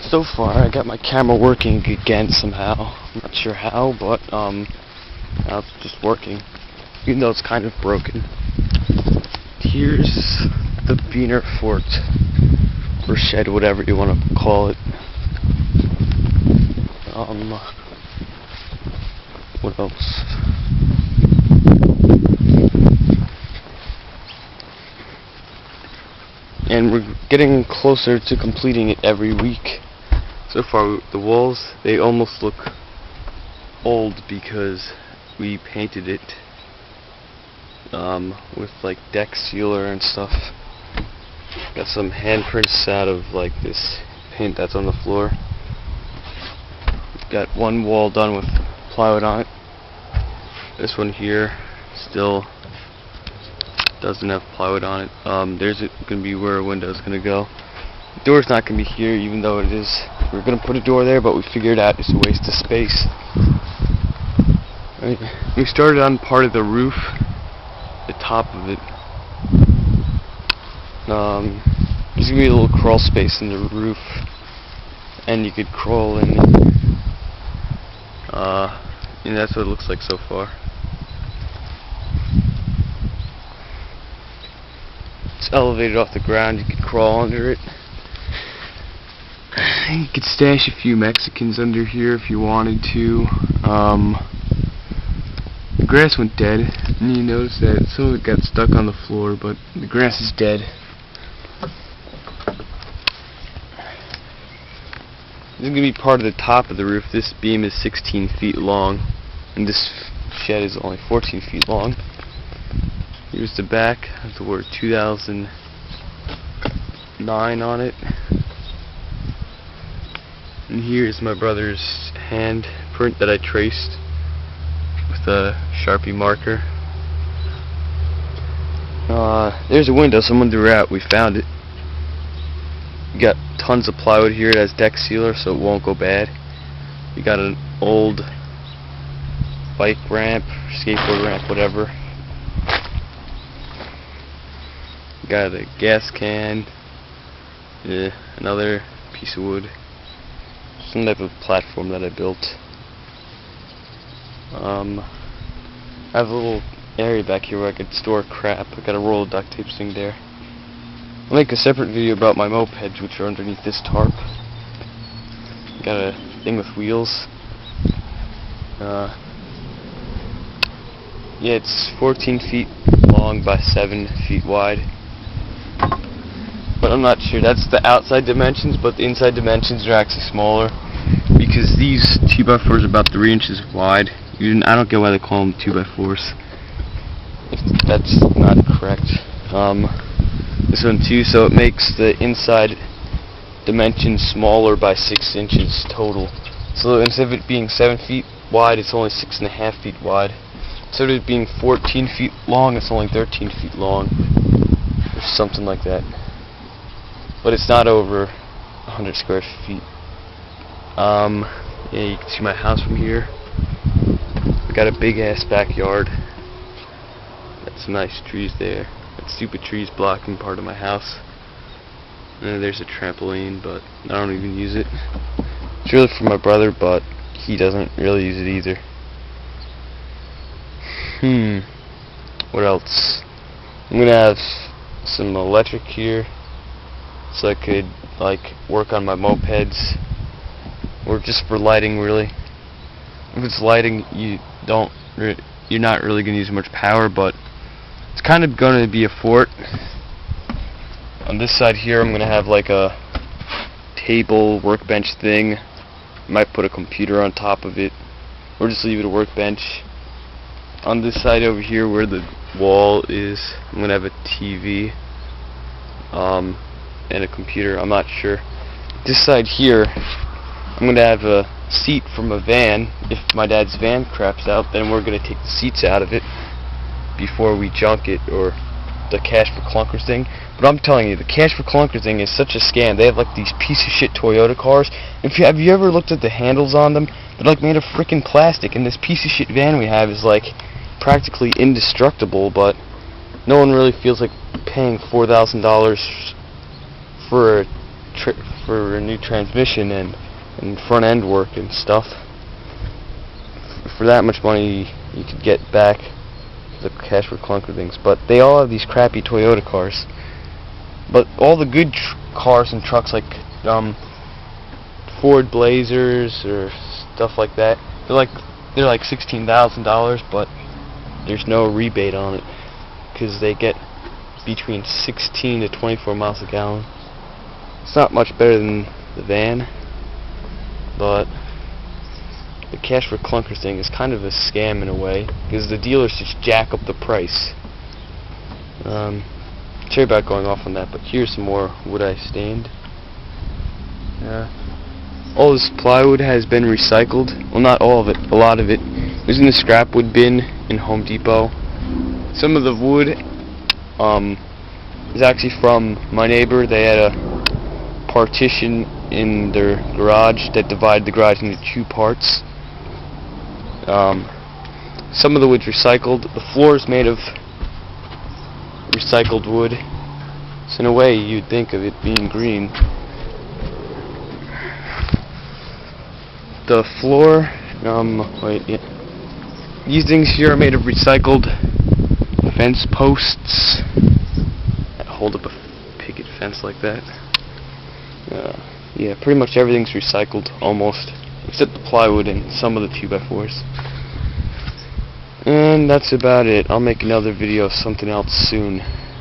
So far, I got my camera working again somehow. I'm not sure how, but now it's just working, even though it's kind of broken. Here's the Beaner Fort, or shed, whatever you want to call it. What else? And we're getting closer to completing it every week. So far, the walls, they almost look old because we painted it with like deck sealer and stuff. Got some handprints out of like this paint that's on the floor. Got one wall done with plywood on it. This one here still doesn't have plywood on it. There's going to be where a window is going to go. The door's not going to be here, even though it is. We're going to put a door there, but we figured out it's a waste of space. We started on part of the roof, the top of it. There's going to be a little crawl space in the roof, and you could crawl in it. And that's what it looks like so far. It's elevated off the ground, you could crawl under it. You could stash a few Mexicans under here if you wanted to. The grass went dead, and you notice that some of it got stuck on the floor, but the grass is dead. This is going to be part of the top of the roof. This beam is 16 feet long, and this shed is only 14 feet long. Here's the back. Has the word 2009 on it. And here's my brother's hand print that I traced with a Sharpie marker. There's a window someone threw out. We found it. We got tons of plywood here. It has deck sealer, so it won't go bad. We got an old bike ramp, skateboard ramp, whatever. We got a gas can. Another piece of wood. Some type of platform that I built. I have a little area back here where I could store crap. I got a roll of duct tape sitting there. I'll make a separate video about my mopeds, which are underneath this tarp. Got a thing with wheels. Yeah, it's 14 feet long by 7 feet wide. But I'm not sure. That's the outside dimensions, but the inside dimensions are actually smaller because these 2x4s are about 3 inches wide. I don't get why they call them 2x4s. If that's not correct. This one too, so it makes the inside dimensions smaller by 6 inches total. So instead of it being 7 feet wide, it's only 6.5 feet wide. Instead of it being 14 feet long, it's only 13 feet long, or something like that. But it's not over 100 square feet. Yeah, you can see my house from here. We got a big ass backyard. Got some nice trees there. Got stupid trees blocking part of my house. And there's a trampoline, but I don't even use it. It's really for my brother, but he doesn't really use it either. What else? I'm gonna have some electric here, so I could like work on my mopeds, or just for lighting really. If it's lighting, you're not really gonna use much power, but it's kind of gonna be a fort. On this side here, I'm gonna have like a table workbench thing. Might put a computer on top of it, or just leave it a workbench. On this side over here, where the wall is, I'm gonna have a TV. And a computer, I'm not sure. This side here, I'm going to have a seat from a van. If my dad's van craps out, then we're going to take the seats out of it before we junk it, or the Cash for Clunkers thing. But I'm telling you, the Cash for Clunkers thing is such a scam. They have like these piece of shit Toyota cars. Have you ever looked at the handles on them? They're like made of freaking plastic, and this piece of shit van we have is like practically indestructible, but no one really feels like paying $4,000 for a for a new transmission and front end work and stuff. For that much money, you could get back the cash for clunker things. But they all have these crappy Toyota cars. But all the good cars and trucks, like Ford Blazers or stuff like that, they're like $16,000, but there's no rebate on it because they get between 16 to 24 miles a gallon. It's not much better than the van, but the cash for clunker thing is kind of a scam in a way because the dealers just jack up the price. Sorry about going off on that, but here's some more wood I stained. All this plywood has been recycled. Well, not all of it, a lot of it. It was in the scrap wood bin in Home Depot. Some of the wood is actually from my neighbor. They had a partition in their garage that divided the garage into two parts. Some of the wood's recycled. The floor is made of recycled wood. So in a way, you'd think of it being green. The floor, these things here are made of recycled fence posts that hold up a picket fence like that. Yeah, pretty much everything's recycled, almost, except the plywood and some of the 2x4s. And that's about it. I'll make another video of something else soon.